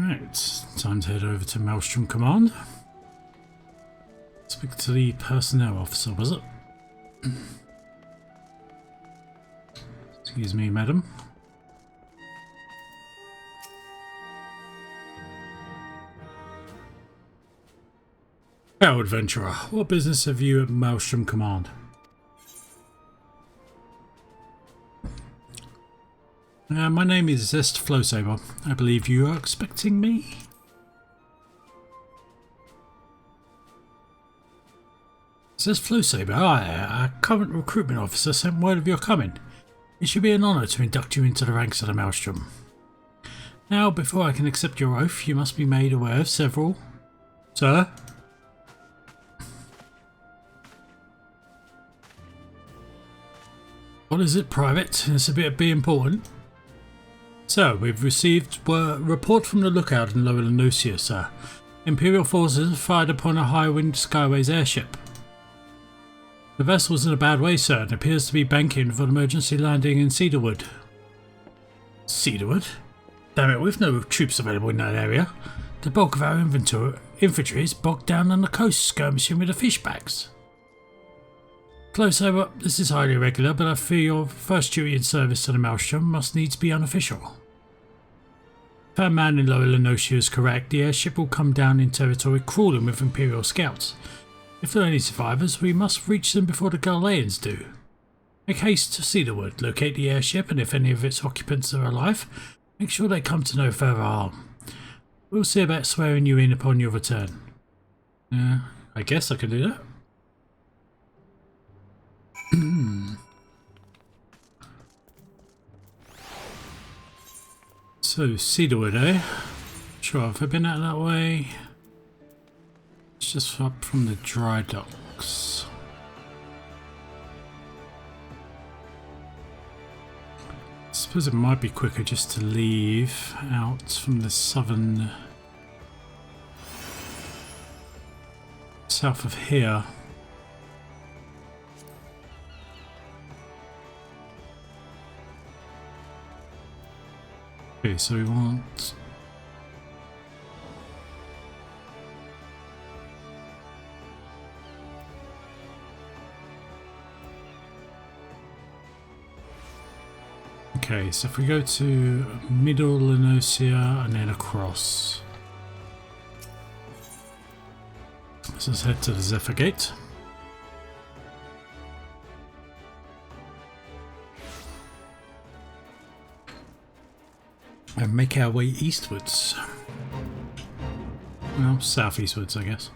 Right, time to head over to Maelstrom Command. Speak to the personnel officer, was it? Excuse me, madam. Hello, adventurer. What business have you at Maelstrom Command? My name is Zest Flowsaber. I believe you are expecting me? Zest Flowsaber, our current recruitment officer sent word of your coming. It should be an honour to induct you into the ranks of the Maelstrom. Now, before I can accept your oath, you must be made aware of several... Sir? What is it, Private? It's a bit important. So, we've received a report from the lookout in Lower Lenosia, sir. Imperial forces have fired upon a High-Wind Skyways airship. The vessel is in a bad way, sir, and appears to be banking for an emergency landing in Cedarwood. Cedarwood? Damn it, we've no troops available in that area. The bulk of our infantry is bogged down on the coast, skirmishing with the fishbacks. Close over, this is highly irregular, but I fear your first duty in service to the Maelstrom must needs be unofficial. If our man in Lower Lenosia is correct, the airship will come down in territory crawling with Imperial scouts. If there are any survivors, we must reach them before the Galileans do. Make haste to Cedarwood, locate the airship, and if any of its occupants are alive, make sure they come to no further harm. We'll see about swearing you in upon your return. I guess I can do that. So, Cedarwood, eh? Sure, have I been out that way? It's just up from the dry docks. I suppose it might be quicker just to leave out from the southern... south of here. Okay, so we want... Okay, so if we go to Middle Lenosia and then across. Let's head to the Zephyr Gate. And make our way eastwards. Well, southeastwards, I guess.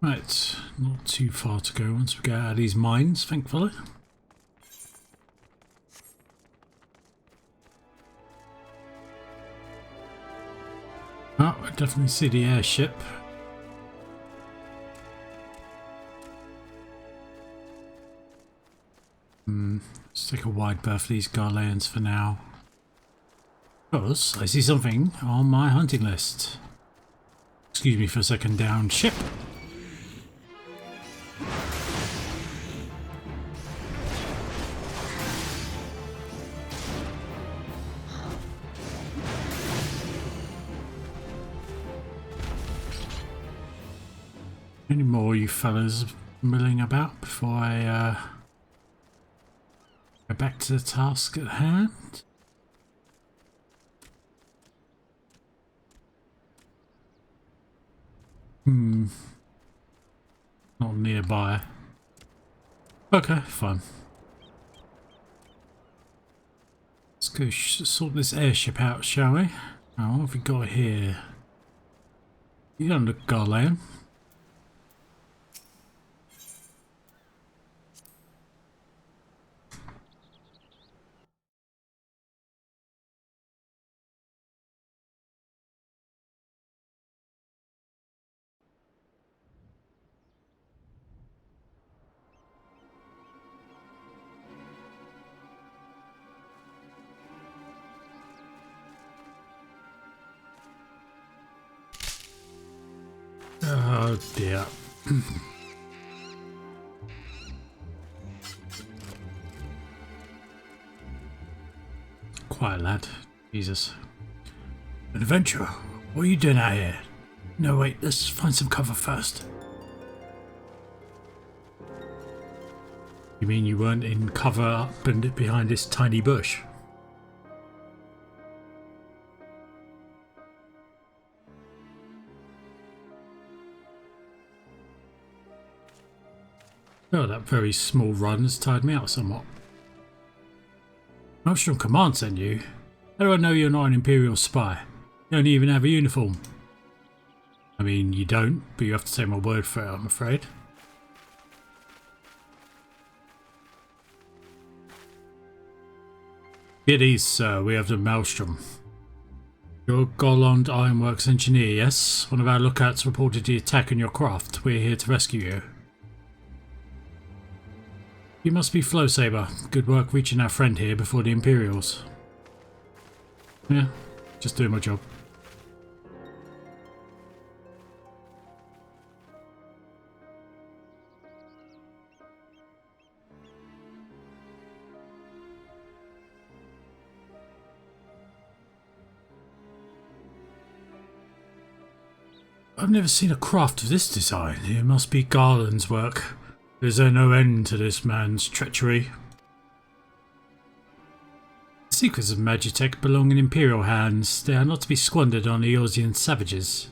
Right, not too far to go once we get out of these mines, thankfully. Oh, I definitely see the airship. Let's take a wide berth for these Galileans for now. Because I see something on my hunting list. Excuse me for a second, down ship. Any more you fellas milling about before I go back to the task at hand? Not nearby. Okay, fine. Let's go sort this airship out, shall we? Oh, what have we got here? You don't look Galilean. Oh dear. Quiet, lad. Jesus. An adventurer? What are you doing out here? No, wait, let's find some cover first. You mean you weren't in cover up and behind this tiny bush? Oh, that very small run has tired me out somewhat. Maelstrom Command sent you? How do I know you're not an Imperial spy? You don't even have a uniform. I mean, you don't, but you have to take my word for it, I'm afraid. It is, sir. We have the Maelstrom. You're Golland Ironworks engineer, yes? One of our lookouts reported the attack on your craft. We're here to rescue you. You must be Flowsaber. Good work reaching our friend here before the Imperials. Yeah, just doing my job. I've never seen a craft of this design. It must be Garland's work. Is there no end to this man's treachery? The secrets of Magitech belong in Imperial hands. They are not to be squandered on Eorzean savages.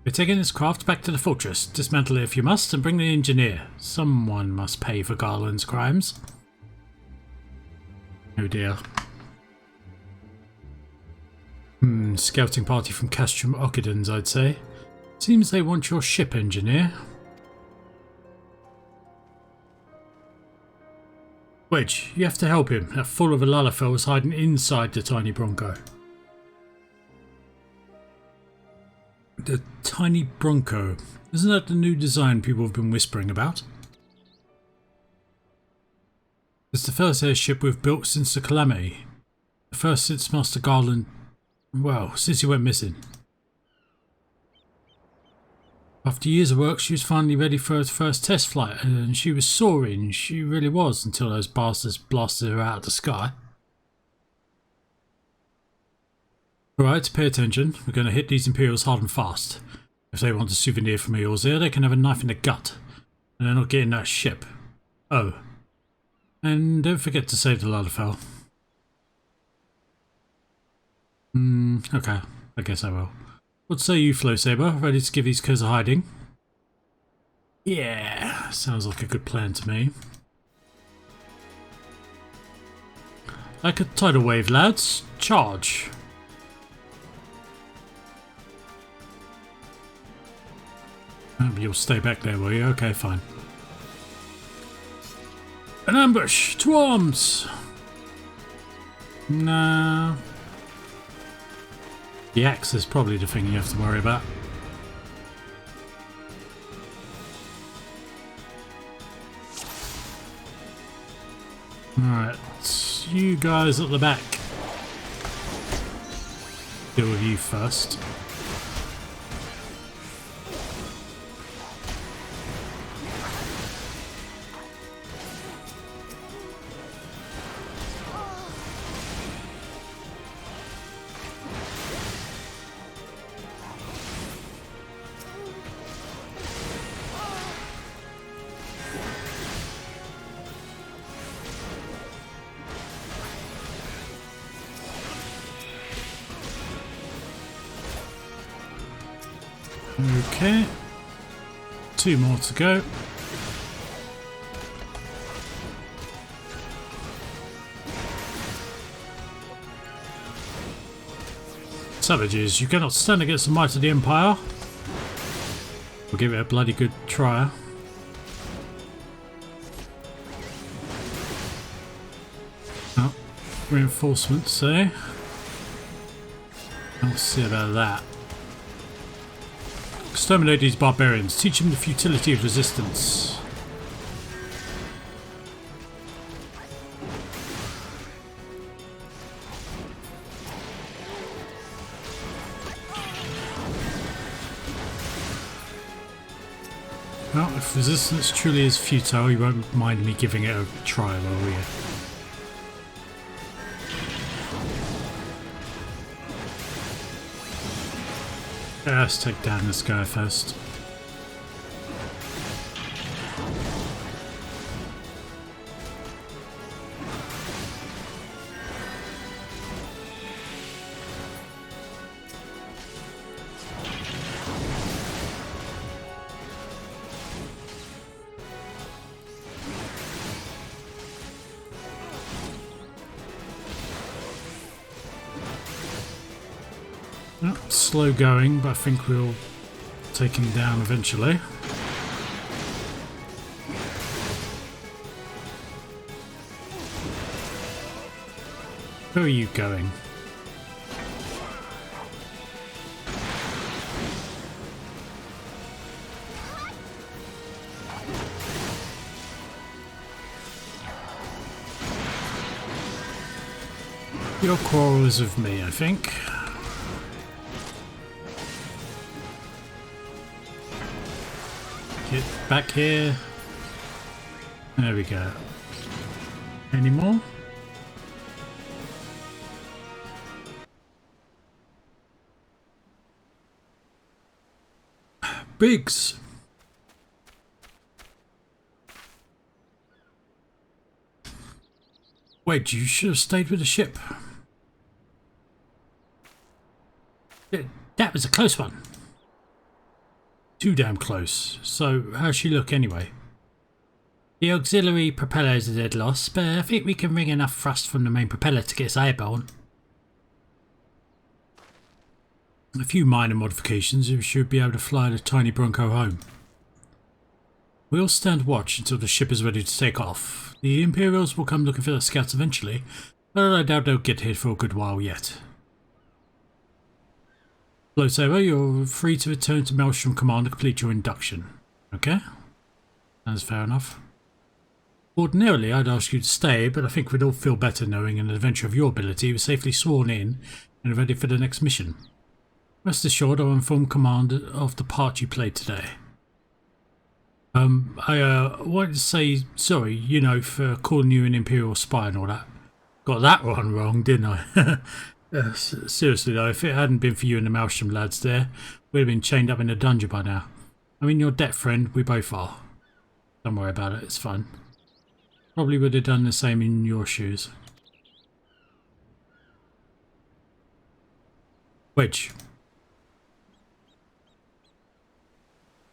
We're taking this craft back to the fortress. Dismantle it if you must and bring the engineer. Someone must pay for Garland's crimes. Oh dear. Scouting party from Castrum Ockidens, I'd say. Seems they want your ship, engineer. Wedge, you have to help him. That fool of a Lalafell is hiding inside the tiny Bronco. The tiny Bronco. Isn't that the new design people have been whispering about? It's the first airship we've built since the Calamity. The first since Master Garland... well, since he went missing. After years of work, she was finally ready for her first test flight, and she was soaring. She really was, until those bastards blasted her out of the sky. Alright, pay attention. We're going to hit these Imperials hard and fast. If they want a souvenir from Eorzea, they can have a knife in the gut. And they're not getting that ship. Oh. And don't forget to save the Lalafell. Okay. I guess I will. What say you, Flowsaber? Ready to give these curs a hiding? Yeah, sounds like a good plan to me. Like a tidal wave, lads. Charge. Oh, you'll stay back there, will you? Okay, fine. An ambush! To arms! Nah. The axe is probably the thing you have to worry about. Alright, you guys at the back. Deal with you first. Okay, 2 more to go. Savages, you cannot stand against the might of the Empire. We'll give it a bloody good try. Oh, reinforcements, eh? I'll see about that. Exterminate these barbarians. Teach them the futility of resistance. Well, if resistance truly is futile, you won't mind me giving it a try, will you? Let's take down this guy first. Slow going, but I think we'll take him down eventually. Where are you going? Your quarrel is with me, I think. Get back here. There we go. Any more? Biggs. Wait, you should have stayed with the ship. That was a close one. Too damn close. So, how's she look anyway? The auxiliary propeller is a dead loss, but I think we can wring enough thrust from the main propeller to get us airborne. A few minor modifications and we should be able to fly the tiny Bronco home. We'll stand watch until the ship is ready to take off. The Imperials will come looking for the scouts eventually, but I doubt they'll get here for a good while yet. Float Saber, you're free to return to Maelstrom Command to complete your induction. Okay? That's fair enough. Ordinarily, I'd ask you to stay, but I think we'd all feel better knowing an adventure of your ability was safely sworn in and ready for the next mission. Rest assured, I'll inform Command of the part you played today. I wanted to say sorry, you know, for calling you an Imperial spy and all that. Got that one wrong, didn't I? Seriously though, if it hadn't been for you and the Maelstrom lads there, we'd have been chained up in a dungeon by now. I mean, your debt friend, we both are. Don't worry about it, it's fine. Probably would have done the same in your shoes. Wedge.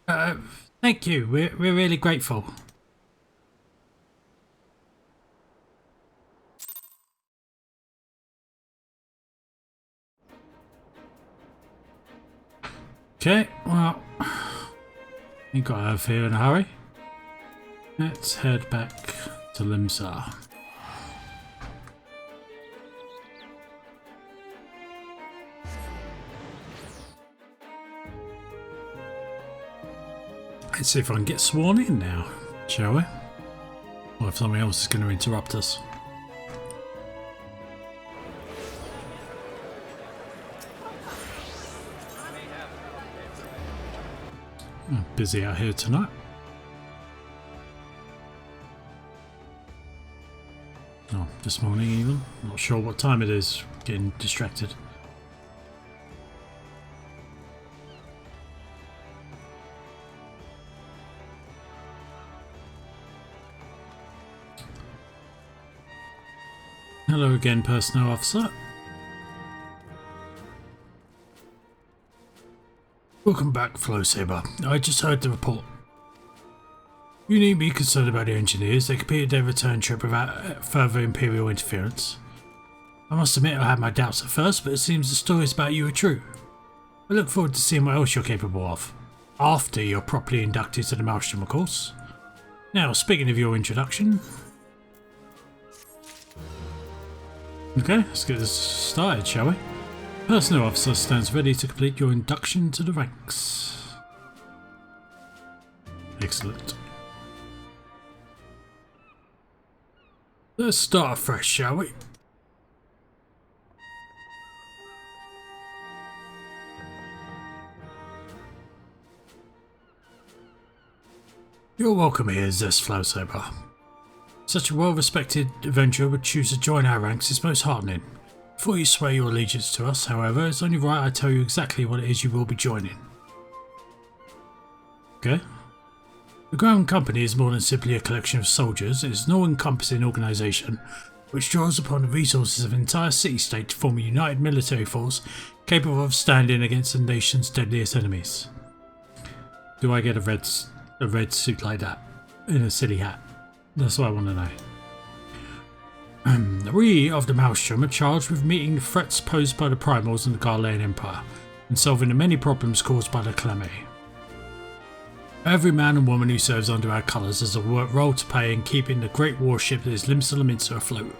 Thank you, we're really grateful. Okay, well, we got out of here in a hurry. Let's head back to Limsar. Let's see if I can get sworn in now, shall we? Or if something else is going to interrupt us. I'm busy out here tonight. Oh, this morning even. Not sure what time it is. Getting distracted. Hello again, personnel officer. Welcome back, Flow Saber. I just heard the report. You need be concerned about the engineers. They completed their return trip without further Imperial interference. I must admit I had my doubts at first, but it seems the stories about you are true. I look forward to seeing what else you're capable of. After you're properly inducted to the Maelstrom, of course. Now, speaking of your introduction... Okay, let's get this started, shall we? Personnel officer stands ready to complete your induction to the ranks. Excellent. Let's start afresh, shall we? You're welcome here, Zest Flowsaber. Such a well-respected adventurer would choose to join our ranks is most heartening. Before you swear your allegiance to us, however, it's only right I tell you exactly what it is you will be joining. Okay. The Ground Company is more than simply a collection of soldiers. It is an all-encompassing organisation which draws upon the resources of an entire city-state to form a united military force capable of standing against the nation's deadliest enemies. Do I get a red suit like that in a city hat? That's what I want to know. We of the Maelstrom are charged with meeting the threats posed by the Primals and the Garlean Empire and solving the many problems caused by the calamity. Every man and woman who serves under our colours has a role to play in keeping the great warship that is Limsa Lominsa afloat,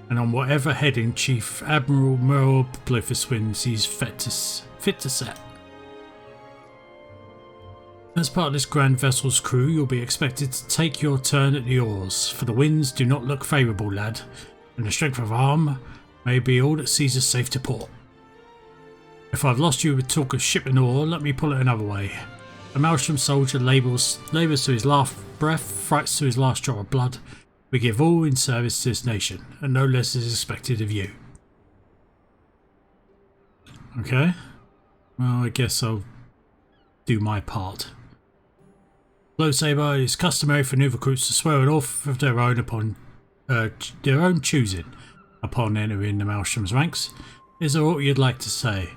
and on whatever heading Chief Admiral Merle Blofuswind sees fit to set. As part of this grand vessel's crew, you'll be expected to take your turn at the oars, for the winds do not look favourable, lad, and the strength of arm may be all that sees us safe to port. If I've lost you with talk of ship and oar, let me pull it another way. A Maelstrom soldier labours to his last breath, fights to his last drop of blood. We give all in service to this nation, and no less is expected of you. Okay. Well, I guess I'll do my part. Flowsaber, it is customary for new recruits to swear an oath of their own choosing upon entering the Maelstrom's ranks. Is there aught you'd like to say?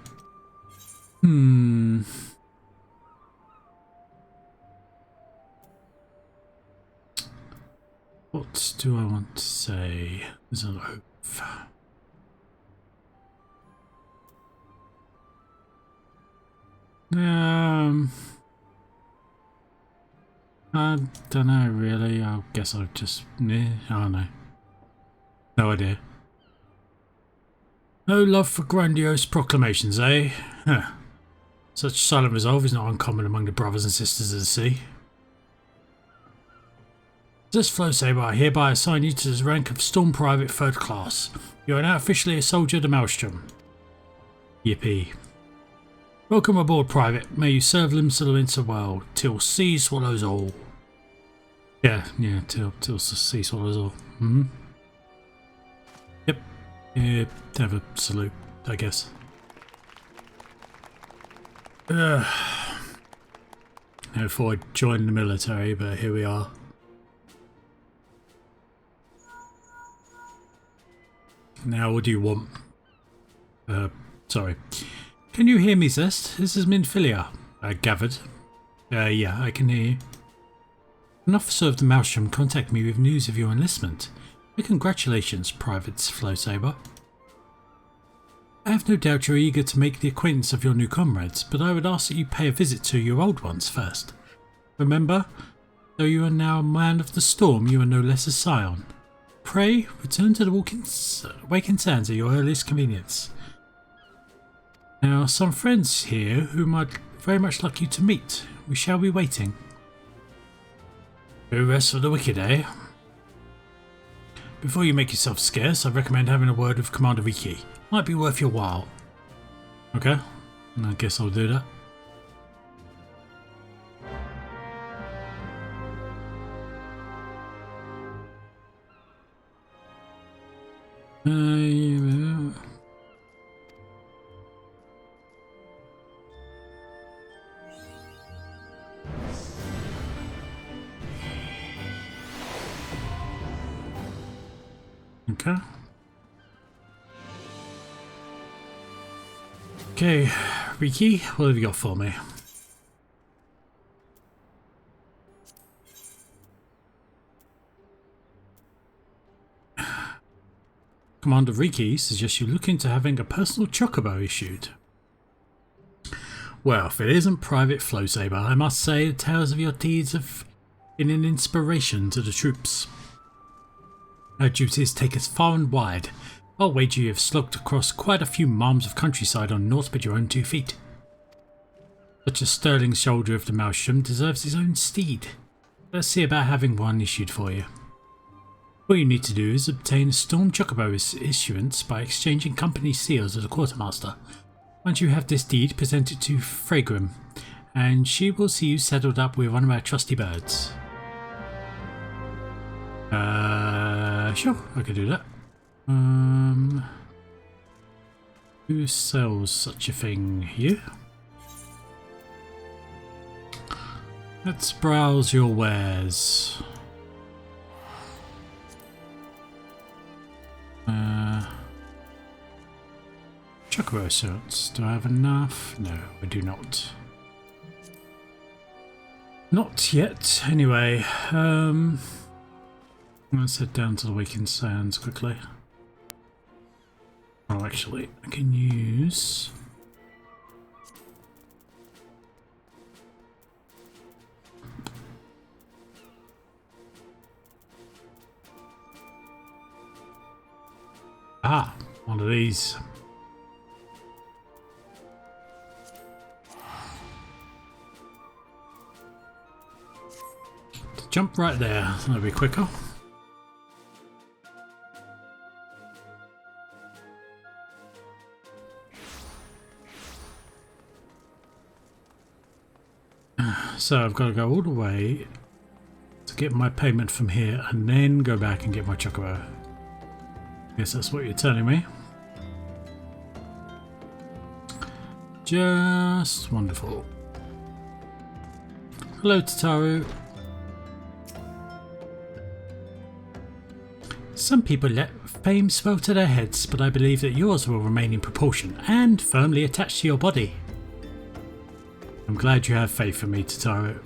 What do I want to say? There's an oath. I don't know really. I guess I'll just... I don't know. No idea. No love for grandiose proclamations, eh? Huh. Such silent resolve is not uncommon among the brothers and sisters of the sea. This Flowsaber, I hereby assign you to the rank of Storm Private 3rd Class. You are now officially a soldier of the Maelstrom. Yippee. Welcome aboard, Private. May you serve Limsa Lominsa well, till sea swallows all. Yeah, till sea swallows all. Yep. Yeah, have a salute, I guess. I thought I'd join the military, but here we are. Now, what do you want? Sorry. Can you hear me, Zest? This is Minfilia. I gathered. Yeah, I can hear you. An officer of the Maelstrom contacted me with news of your enlistment. Congratulations, Private Flowsaber. I have no doubt you're eager to make the acquaintance of your new comrades, but I would ask that you pay a visit to your old ones first. Remember, though you are now a man of the storm, you are no less a scion. Pray, return to the Waking Sands at your earliest convenience. Now, some friends here whom I'd very much like you to meet. We shall be waiting. No rest for the wicked, eh? Before you make yourself scarce, I recommend having a word with Commander Riki. Might be worth your while. Okay, I guess I'll do that. Okay. Okay, Riki, what have you got for me? Commander Riki suggests you look into having a personal chocobo issued. Well, if it isn't Private Flowsaber, I must say the tales of your deeds have been an inspiration to the troops. Our duties take us far and wide. I'll wager you have slogged across quite a few miles of countryside on naught but your own 2 feet. Such a sterling soldier of the Maelstrom deserves his own steed. Let's see about having one issued for you. All you need to do is obtain a Storm Chocobo issuance by exchanging company seals with the quartermaster. Once you have this deed, present it to Fragrim, and she will see you settled up with one of our trusty birds. Sure, I could do that. Who sells such a thing here? Let's browse your wares. Chocobo sorts. Do I have enough? No, I do not. Not yet, anyway. Let's head down to the Weekend Sands quickly. Oh, actually, I can use... Ah, one of these. Jump right there, that'll be quicker. So I've got to go all the way to get my payment from here and then go back and get my chocobo. Guess that's what you're telling me. Just wonderful. Hello, Tataru. Some people let fame swell to their heads, but I believe that yours will remain in proportion and firmly attached to your body. I'm glad you have faith in me, Tataru.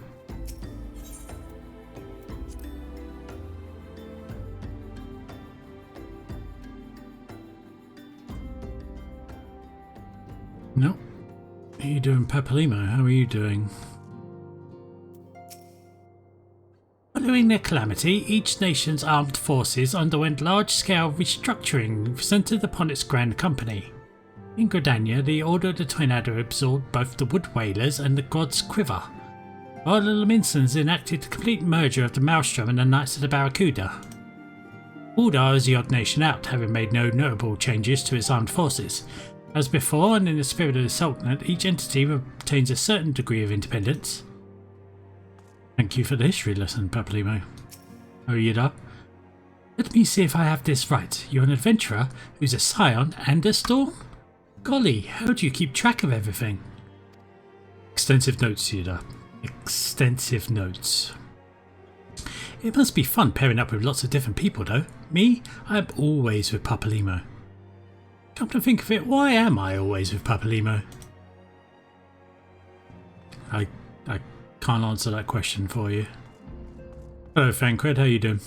No. How are you doing, Papalimo? How are you doing? Following their calamity, each nation's armed forces underwent large-scale restructuring centered upon its grand company. In Gridania, the Order of the Twin Adder absorbed both the Wood Whalers and the God's Quiver, while the Laminsons enacted the complete merger of the Maelstrom and the Knights of the Barracuda. Uldar is the odd nation out, having made no notable changes to its armed forces. As before, and in the spirit of the Sultanate, each entity retains a certain degree of independence. Thank you for the history lesson, Papalimo. Oh, you know? Let me see if I have this right. You're an adventurer who's a scion and a storm? Golly, how do you keep track of everything? Extensive notes, Yuda. Extensive notes. It must be fun pairing up with lots of different people, though. Me, I'm always with Papalimo. Come to think of it, why am I always with Papalimo? I can't answer that question for you. Hello, Fancred, how you doing?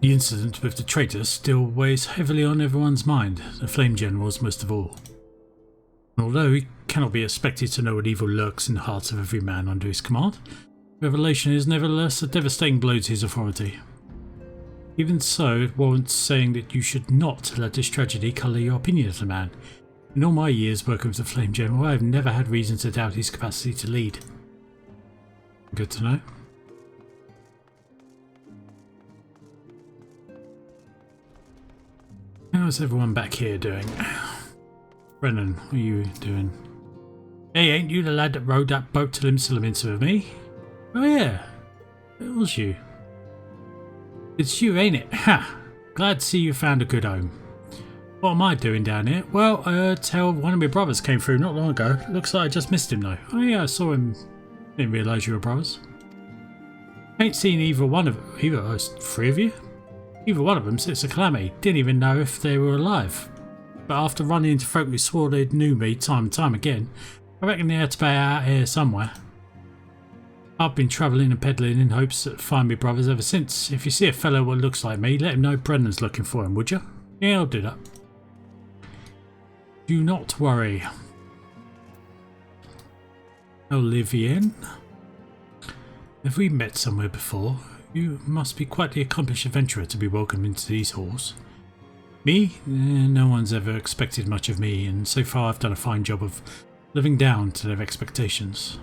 The incident with the traitors still weighs heavily on everyone's mind, the Flame Generals most of all. And although he cannot be expected to know what evil lurks in the hearts of every man under his command, revelation is nevertheless a devastating blow to his authority. Even so, it warrants saying that you should not let this tragedy colour your opinion of the man. In all my years working with the Flame General, I have never had reason to doubt his capacity to lead. Good to know. How's everyone back here doing? Brennan, what are you doing? Hey, ain't you the lad that rowed that boat to Limsalamissa with me? Oh yeah, it was you. It's you, ain't it? Ha! Glad to see you found a good home. What am I doing down here? Well, I heard tell one of my brothers came through not long ago. Looks like I just missed him though. Oh yeah, I saw him. Didn't realise you were brothers. Ain't seen either one of three of you? Either one of them since the calamity. Didn't even know if they were alive. But after running into folk who swore they knew me time and time again, I reckon they had to be out here somewhere. I've been travelling and peddling in hopes to find me brothers ever since. If you see a fellow what looks like me, let him know Brennan's looking for him, would you? Yeah, I'll do that. Do not worry. Olivian? Have we met somewhere before? You must be quite the accomplished adventurer to be welcomed into these halls. Me? No one's ever expected much of me, and so far I've done a fine job of living down to their expectations.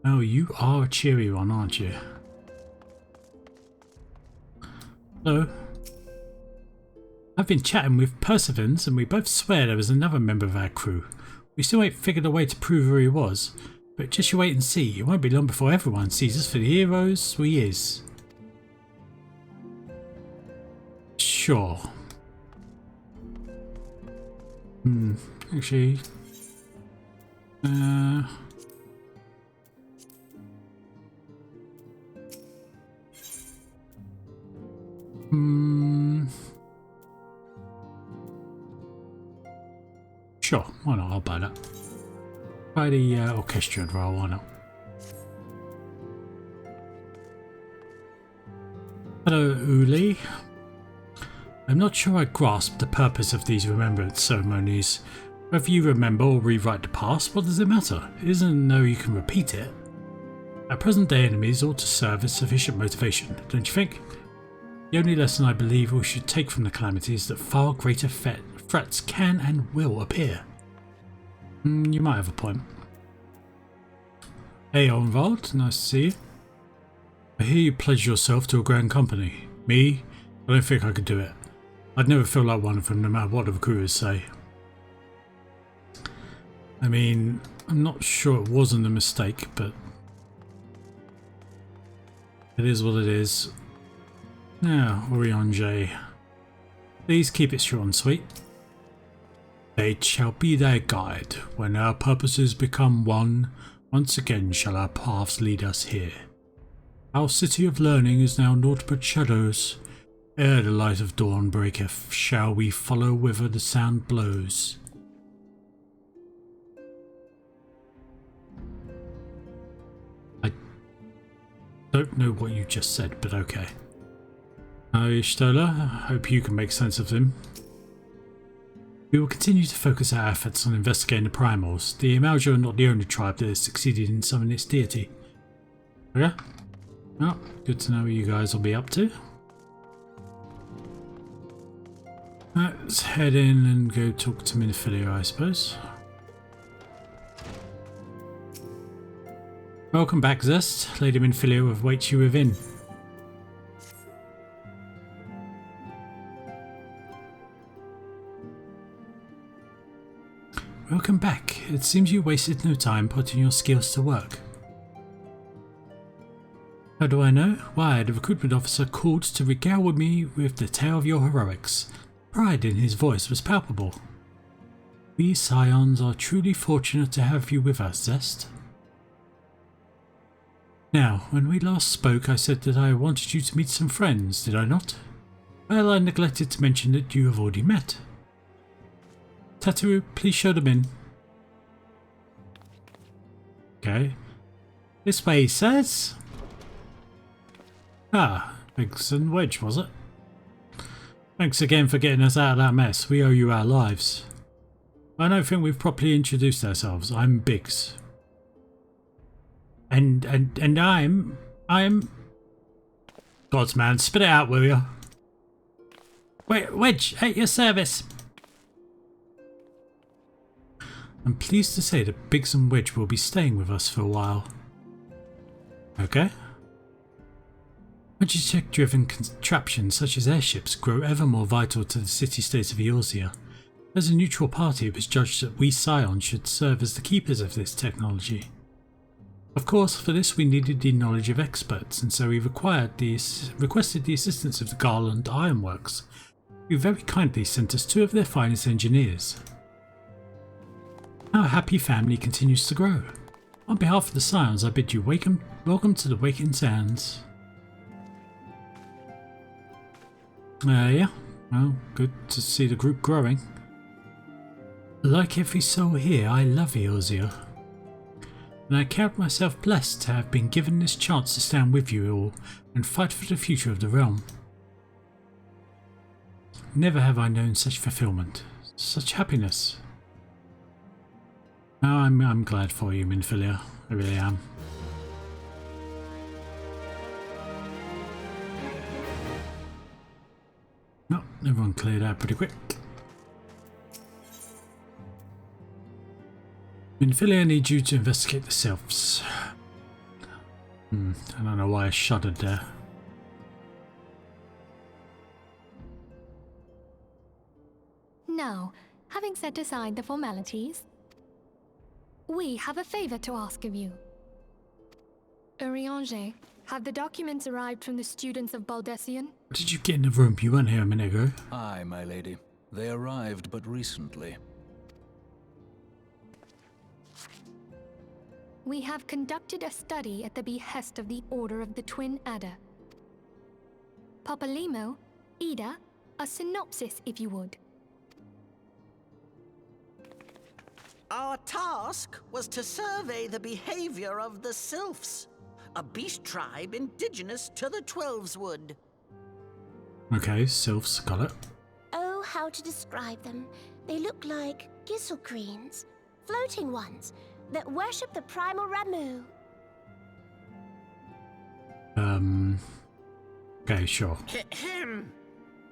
Oh, you are a cheery one, aren't you? Hello. I've been chatting with Perseverance, and we both swear there was another member of our crew. We still ain't figured a way to prove who he was, But just you wait and see. It won't be long before everyone sees us for the heroes we is. Sure. Actually... Sure, why not? I'll buy that. Buy the orchestra role, why not? Hello, Uli. I'm not sure I grasp the purpose of these remembrance ceremonies. Whether you remember or rewrite the past, what does it matter? It isn't though you can repeat it. Our present day enemies ought to serve as sufficient motivation, don't you think? The only lesson I believe we should take from the calamity is that far greater threats can and will appear. You might have a point. Hey Onvald, nice to see you. I hear you pledged yourself to a grand company. Me? I don't think I could do it. I'd never feel like one of them no matter what the recruiters say. I mean, I'm not sure it wasn't a mistake, but it is what it is. Now, Orion J. Please keep it short and sweet. Fate shall be their guide. When our purposes become one, once again shall our paths lead us here. Our city of learning is now naught but shadows. Ere the light of dawn breaketh, shall we follow whither the sound blows. I don't know what you just said, but okay. Stola, I hope you can make sense of them. We will continue to focus our efforts on investigating the primals. The Amalja are not the only tribe that has succeeded in summoning its deity. Okay? Well, good to know what you guys will be up to. Let's head in and go talk to Minfilia, I suppose. Welcome back, Zest. Lady Minfilia awaits you within. Welcome back. It seems you wasted no time putting your skills to work. How do I know? Why, the recruitment officer called to regale me with the tale of your heroics. Pride in his voice was palpable. We Scions are truly fortunate to have you with us, Zest. Now, when we last spoke, I said that I wanted you to meet some friends, did I not? Well, I neglected to mention that you have already met. Tataru, please show them in. Okay. This way, he says. Ah, Biggs and Wedge, was it? Thanks again for getting us out of that mess. We owe you our lives. I don't think we've properly introduced ourselves. I'm Biggs. And I'm God's man, spit it out, will you? Wait, Wedge, at your service. I'm pleased to say that Biggs and Wedge will be staying with us for a while. Okay. Logitech-driven contraptions such as airships grow ever more vital to the city-states of Eorzea. As a neutral party, it was judged that we Scions should serve as the keepers of this technology. Of course, for this we needed the knowledge of experts, and so we requested the assistance of the Garland Ironworks, who very kindly sent us 2 of their finest engineers. Our happy family continues to grow. On behalf of the Scions, I bid you welcome to the Waking Sands. Yeah, well, good to see the group growing. Like every soul here, I love Eorzea. And I count myself blessed to have been given this chance to stand with you all and fight for the future of the realm. Never have I known such fulfillment, such happiness. Oh, I'm glad for you, Minfilia. I really am. No, everyone cleared out pretty quick. Minfilia needs you to investigate the selves. I don't know why I shuddered there. Now, having set aside the formalities, We have a favor to ask of you. Urianger, have the documents arrived from the students of Baldessian? Did you get in the room? You weren't here a minute ago. Aye, my lady. They arrived but recently. We have conducted a study at the behest of the Order of the Twin Adder. Papalimo, Ida, a synopsis if you would. Our task was to survey the behavior of the Sylphs, a beast tribe indigenous to the Twelveswood. Okay, Sylphs, got it. Oh, how to describe them. They look like Gisselcreens, floating ones, that worship the primal Ramu. Okay, sure.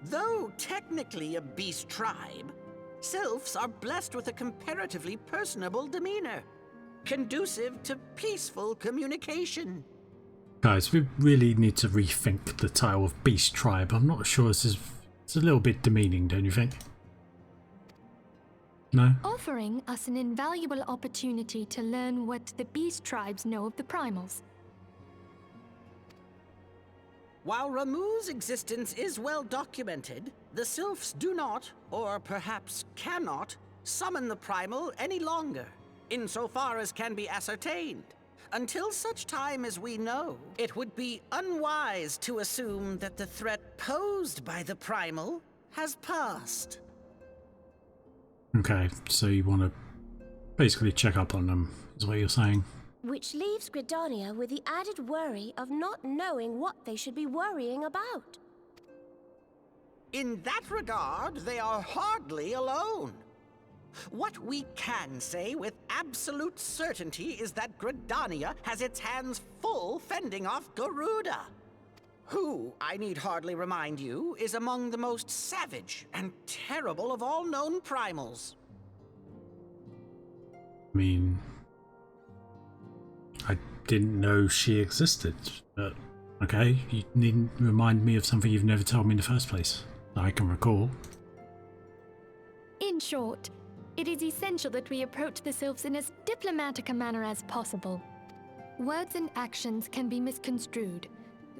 Though technically a beast tribe, Sylphs are blessed with a comparatively personable demeanor, conducive to peaceful communication. Guys, we really need to rethink the title of Beast Tribe. I'm not sure it's a little bit demeaning, don't you think? No? Offering us an invaluable opportunity to learn what the beast tribes know of the primals. While Ramu's existence is well documented, the Sylphs do not, or perhaps cannot, summon the primal any longer, insofar as can be ascertained. Until such time as we know, it would be unwise to assume that the threat posed by the primal has passed. Okay, so you want to basically check up on them, is what you're saying? Which leaves Gridania with the added worry of not knowing what they should be worrying about. In that regard, they are hardly alone. What we can say with absolute certainty is that Gridania has its hands full fending off Garuda, who, I need hardly remind you, is among the most savage and terrible of all known primals. I mean, I didn't know she existed, but okay, you needn't remind me of something you've never told me in the first place, that I can recall. In short, it is essential that we approach the Sylphs in as diplomatic a manner as possible. Words and actions can be misconstrued.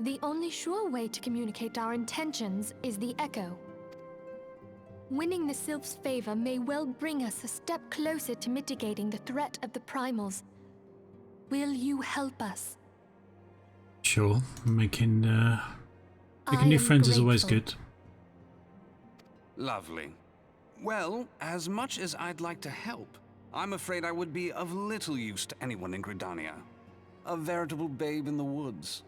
The only sure way to communicate our intentions is the echo. Winning the Sylphs' favor may well bring us a step closer to mitigating the threat of the primals. Will you help us? Sure, making new friends is always good. Lovely. Well, as much as I'd like to help, I'm afraid I would be of little use to anyone in Gridania. A veritable babe in the woods.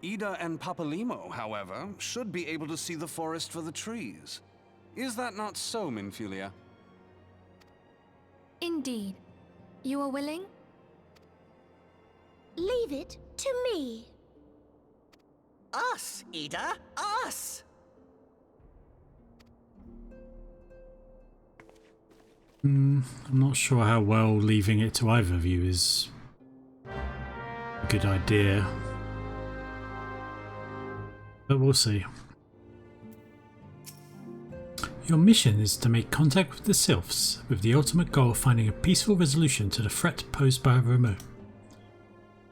Ida and Papalimo, however, should be able to see the forest for the trees. Is that not so, Minfilia? Indeed. You are willing? Leave it to me. Us, Ida, us! I'm not sure how well leaving it to either of you is a good idea, but we'll see. Your mission is to make contact with the Sylphs, with the ultimate goal of finding a peaceful resolution to the threat posed by Ramu.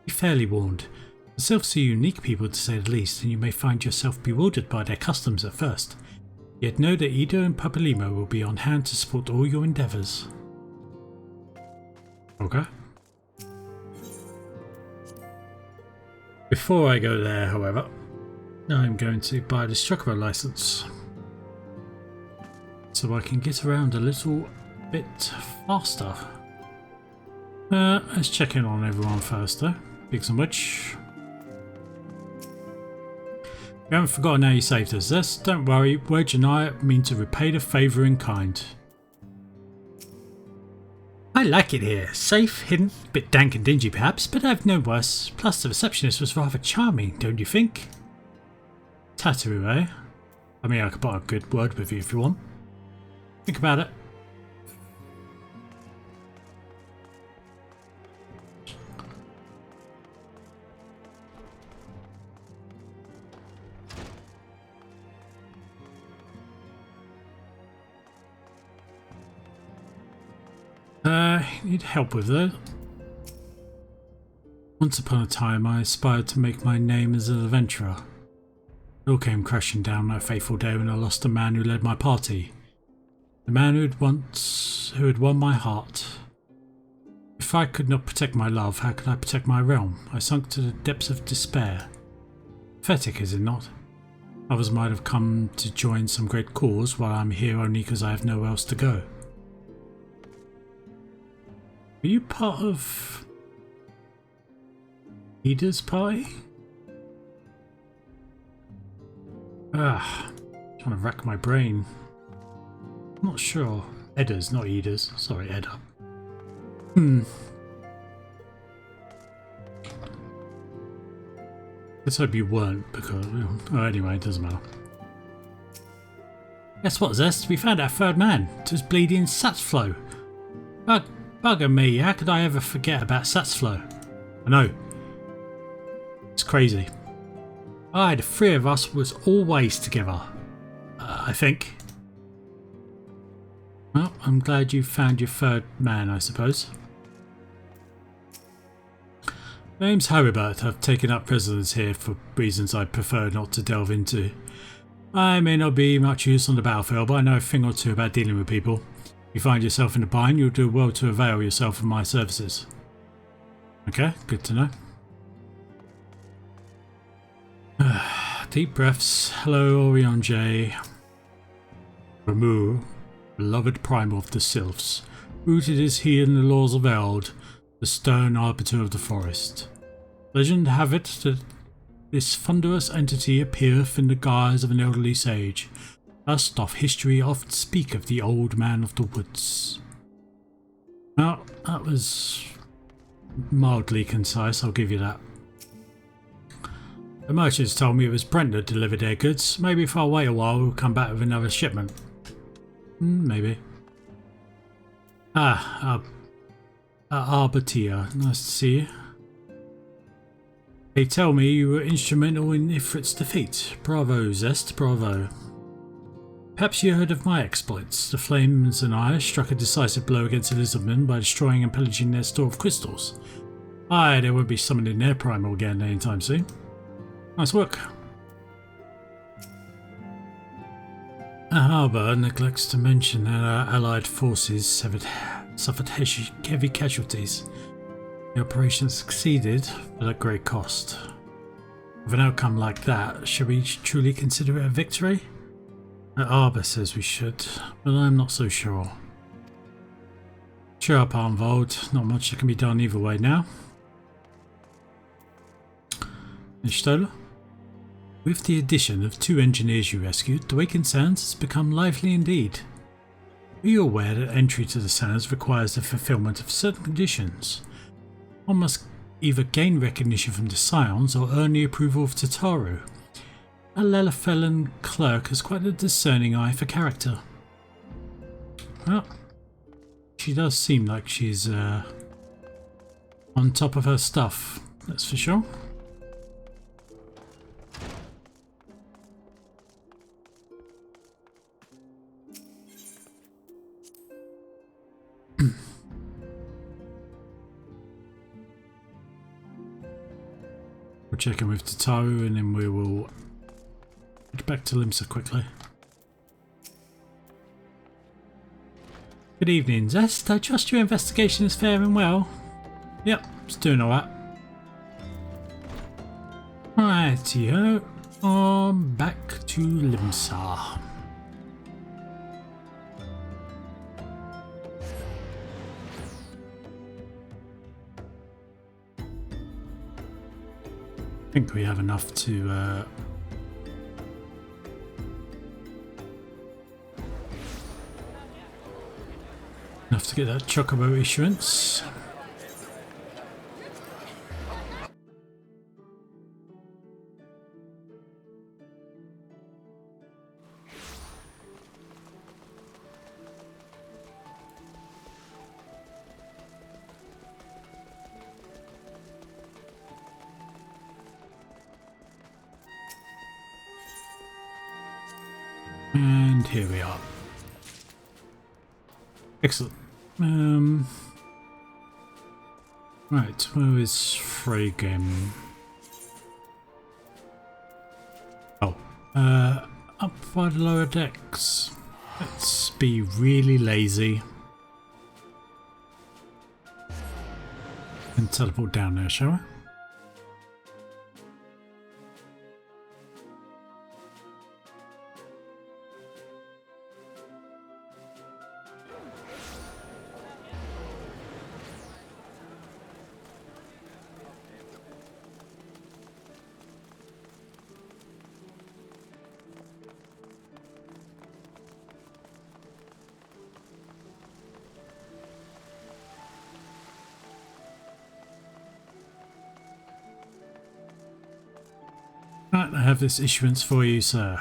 Be fairly warned, the Sylphs are unique people to say the least, and you may find yourself bewildered by their customs at first. Yet know that Ida and Papalimo will be on hand to support all your endeavours. Okay. Before I go there, however, I'm going to buy the Chakra license, so I can get around a little bit faster. Let's check in on everyone first though. Big so much. We haven't forgotten how you saved us. This, don't worry, Wedge and I mean to repay the favour in kind. I like it here. Safe, hidden, a bit dank and dingy perhaps, but I've no worse. Plus the receptionist was rather charming, don't you think? Tattoo, eh? I mean, I could put a good word with you if you want. Think about it. Need help with that. Once upon a time, I aspired to make my name as an adventurer. It all came crashing down that fateful day when I lost the man who led my party. The man who had won my heart. If I could not protect my love, how could I protect my realm? I sunk to the depths of despair. Pathetic, is it not? Others might have come to join some great cause, while I'm here only because I have nowhere else to go. Are you part of Ida's party? Trying to rack my brain. I'm not sure. Edda's, not Ida's. Sorry, Edda. Let's hope you weren't, because... Oh, anyway, it doesn't matter. Guess what, Zest? We found our third man. It was bleeding Satsflow. Bugger me, how could I ever forget about Satsflow? I know. It's crazy. Aye, the three of us was always together. I think. Well, I'm glad you found your third man, I suppose. Name's Haribert. I've taken up residence here for reasons I prefer not to delve into. I may not be much use on the battlefield, but I know a thing or two about dealing with people. If you find yourself in a bind, you'll do well to avail yourself of my services. Okay, good to know. Deep breaths. Hello, Orion J. Remur, beloved primal of the Sylphs. Rooted is he in the laws of Eld, the stern arbiter of the forest. Legend have it that this thunderous entity appeareth in the guise of an elderly sage. Thus doth history oft speak of the old man of the woods. Well, that was mildly concise, I'll give you that. The merchants told me it was Brent that delivered their goods. Maybe if I wait a while, we'll come back with another shipment. Maybe. Arbitia, nice to see you. They tell me you were instrumental in Ifrit's defeat. Bravo, Zest, bravo. Perhaps you heard of my exploits. The Flames and I struck a decisive blow against Elizabeth by destroying and pillaging their store of crystals. Aye, they won't be summoning their primal again anytime soon. Nice work. The harbour neglects to mention that our allied forces suffered heavy casualties. The operation succeeded, but at great cost. With an outcome like that, should we truly consider it a victory? The harbour says we should, but I'm not so sure. Cheer up, Arnvold. Not much that can be done either way now. Stola? With the addition of 2 engineers you rescued, the Wakened Sands has become lively indeed. Are you aware that entry to the Sands requires the fulfillment of certain conditions? One must either gain recognition from the Scions or earn the approval of Tataru. A Lelafellan clerk has quite a discerning eye for character. Well, she does seem like she's on top of her stuff, that's for sure. We'll check in with Tataru and then we will get back to Limsa quickly. Good evening, Zest. I trust your investigation is faring well. Yep, it's doing alright. Rightio, back to Limsa. I think we have enough to get that Chocobo issuance. And here we are. Excellent. Right, where is free game? Oh, up by the lower decks. Let's be really lazy and teleport down there, shall we? Right, I have this issuance for you, sir.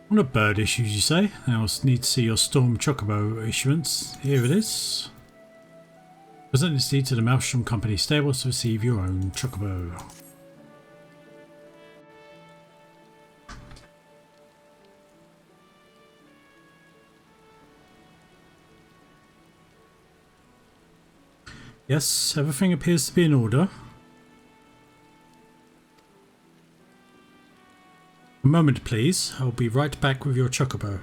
What a bird issues, you say? I also need to see your Storm Chocobo issuance. Here it is. Present this deed to the Maelstrom Company stables to receive your own Chocobo. Yes, everything appears to be in order. A moment, please. I'll be right back with your Chocobo.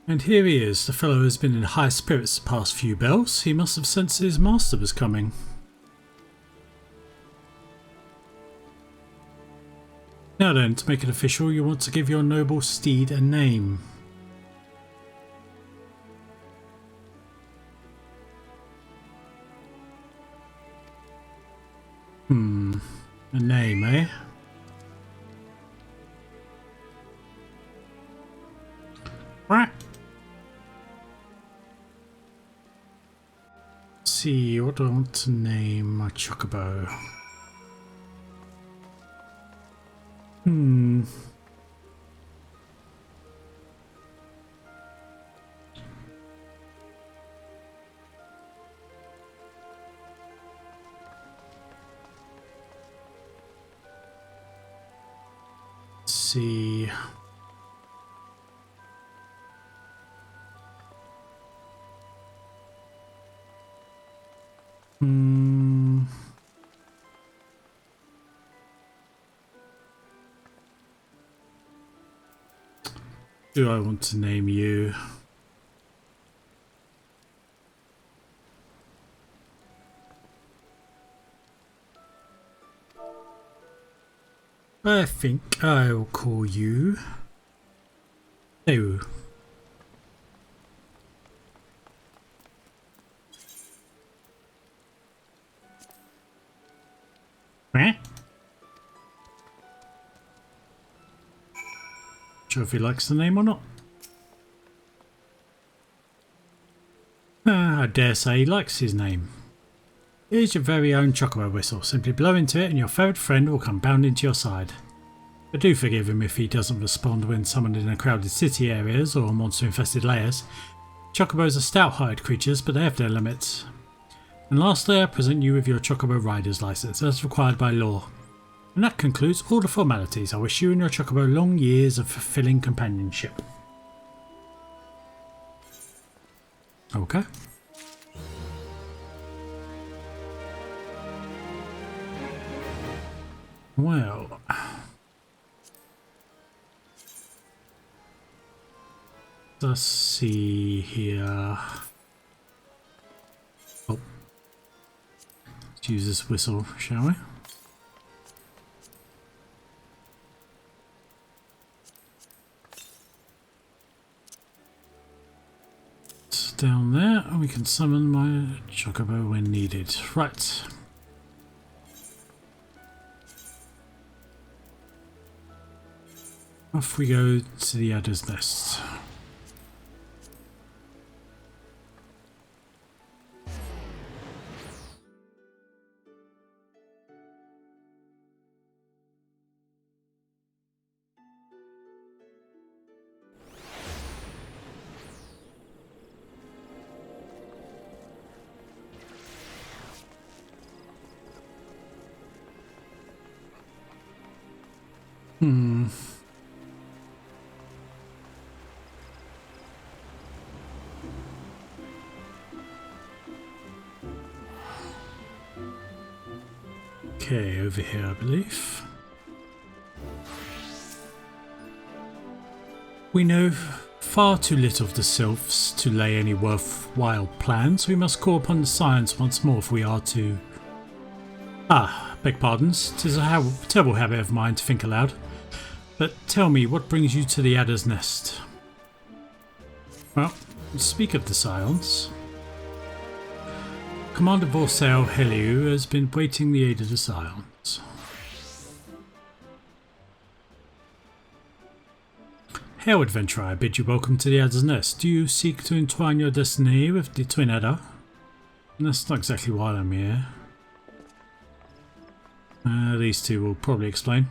And here he is. The fellow has been in high spirits the past few bells. He must have sensed his master was coming. Now then, to make it official, you want to give your noble steed a name. A name, eh? Right. Let's see, what do I want to name my Chocobo? Let's see. Do I want to name you? I think I'll call you Ew. Sure if he likes the name or not. I dare say he likes his name. Here's your very own Chocobo whistle. Simply blow into it and your favourite friend will come bounding to your side. But do forgive him if he doesn't respond when summoned in a crowded city areas or monster-infested layers. Chocobos are stout-hearted creatures, but they have their limits. And lastly, I present you with your Chocobo Rider's License, as required by law. And that concludes all the formalities. I wish you and your Chocobo long years of fulfilling companionship. Okay. Well. Let's see here. Oh. Let's use this whistle, shall we? It's down there, and we can summon my Chocobo when needed. Right. Off we go to the Adder's Nest. Okay, over here I believe. We know far too little of the sylphs to lay any worthwhile plans. We must call upon the science once more if we are to... beg pardons. 'Tis a terrible habit of mine to think aloud. But tell me, what brings you to the Adder's Nest? Well, speak of the Scions. Commander Vorsale Heliu has been waiting the aid of the Scions. Hail, adventurer, I bid you welcome to the Adder's Nest. Do you seek to entwine your destiny with the Twin Adder? That's not exactly why I'm here. These two will probably explain.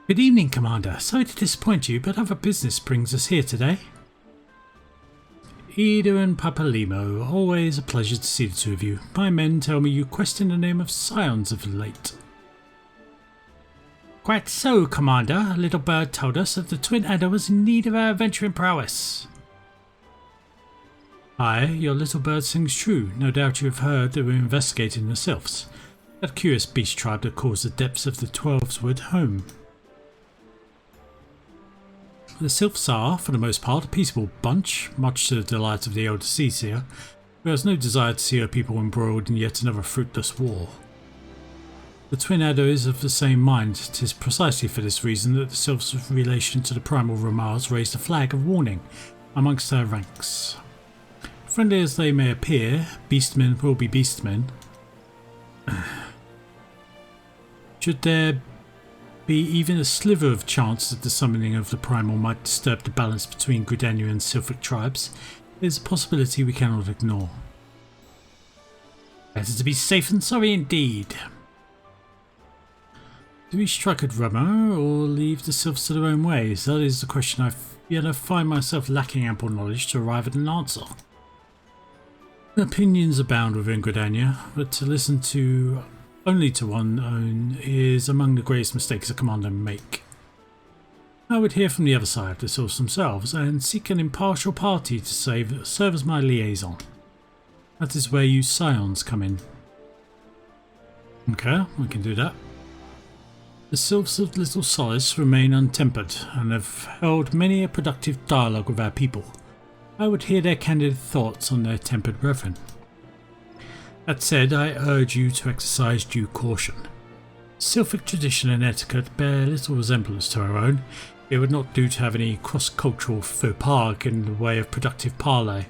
Good evening, Commander. Sorry to disappoint you, but other business brings us here today. Ida and Papalimo, always a pleasure to see the two of you. My men tell me you question the name of Scions of late. Quite so, Commander. A little bird told us that the Twin Adder was in need of our adventuring prowess. Aye, your little bird sings true. No doubt you have heard that we're investigating the Sylphs, that curious beast tribe that calls the depths of the Twelveswood home. The Sylphs are, for the most part, a peaceable bunch, much to the delight of the elder Seaseer, who has no desire to see her people embroiled in yet another fruitless war. The Twin Adder is of the same mind. 'Tis precisely for this reason that the Sylphs' relation to the primal Ramars raised a flag of warning amongst her ranks. Friendly as they may appear, beastmen will be beastmen. Should there be even a sliver of chance that the summoning of the primal might disturb the balance between Gridania and Sylphic tribes, it is a possibility we cannot ignore. Better to be safe than sorry indeed. Do we strike at Ramo or leave the Sylphs to their own ways? That is the question I find myself lacking ample knowledge to arrive at an answer. Opinions abound within Gridania, but to listen to only to one own is among the greatest mistakes a commander may make. I would hear from the other side of the Sylphs themselves and seek an impartial party to serve as my liaison. That is where you Scions come in. Okay, we can do that. The Sylphs of Little Solace remain untempered and have held many a productive dialogue with our people. I would hear their candid thoughts on their tempered brethren. That said, I urge you to exercise due caution. Sylphic tradition and etiquette bear little resemblance to our own. It would not do to have any cross-cultural faux pas in the way of productive parley.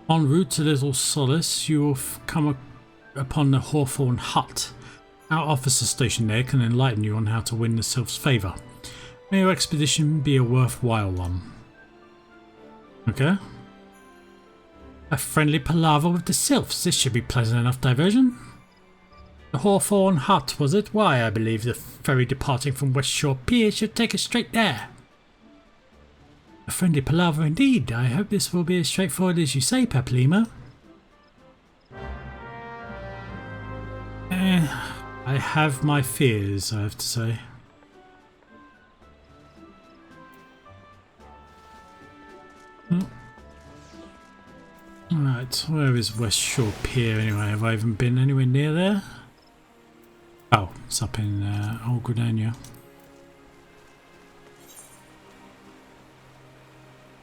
En route to Little Solace, you will come upon the Hawthorn Hut. Our officer stationed there can enlighten you on how to win the Sylph's favour. May your expedition be a worthwhile one. Okay. A friendly palaver with the Sylphs. This should be pleasant enough diversion. The Hawthorn Hut, was it? Why, I believe the ferry departing from West Shore Pier should take us straight there. A friendly palaver indeed. I hope this will be as straightforward as you say, Paplimo. I have my fears, I have to say. Right, where is West Shore Pier anyway? Have I even been anywhere near there? Oh, it's up in Old Gridania.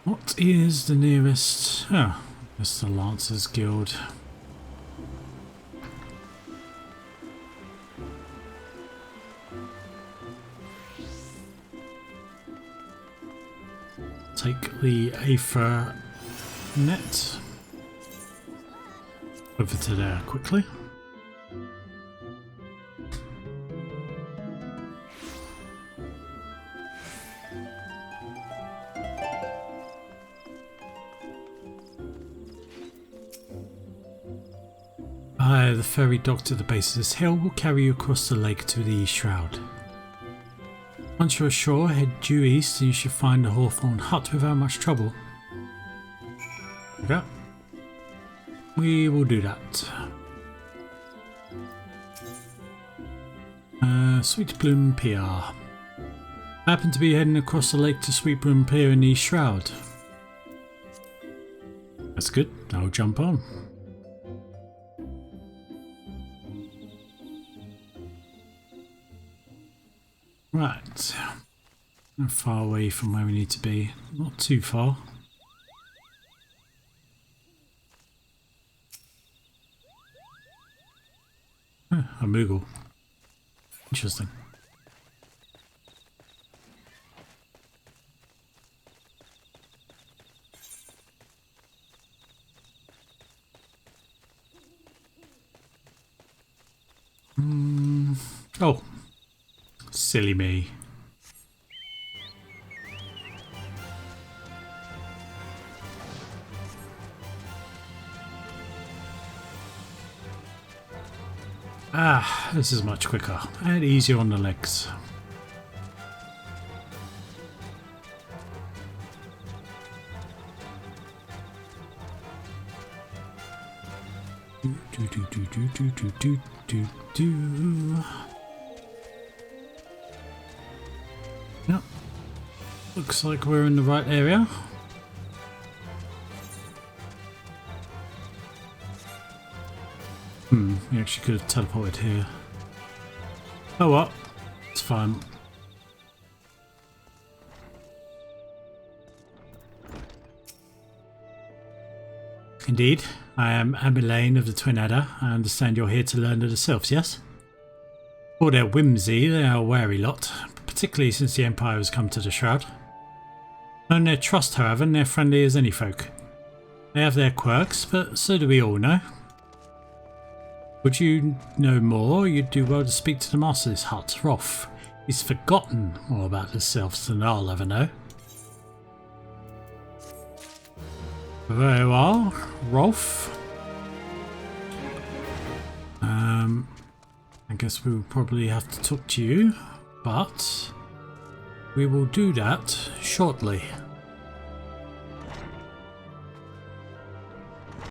What is the nearest? Oh, it's the Lancers Guild. Take the Aether net over to there quickly. The ferry docked at the base of this hill will carry you across the lake to the East Shroud. Once you're ashore, head due east and you should find the Hawthorn Hut without much trouble. Okay. We will do that. Sweet Bloom Pier. I happen to be heading across the lake to Sweet Bloom Pier in the Shroud. That's good. I'll jump on. Right. How far away from where we need to be? Not too far. Oh, a Moogle. Interesting. Oh, silly me. Ah, this is much quicker and easier on the legs. Yep. Looks like we're in the right area. We actually could have teleported here. Oh well, it's fine. Indeed, I am Abilene of the Twin Adder. I understand you're here to learn of the Sylphs, yes? For their whimsy, they are a wary lot, particularly since the Empire has come to the Shroud. Earn their trust, however, and they're friendly as any folk. They have their quirks, but so do we all know. Would you know more, you'd do well to speak to the master of this hut, Rolf. He's forgotten more about the Sylphs than I'll ever know. Very well, Rolf. I guess we'll probably have to talk to you, but we will do that shortly.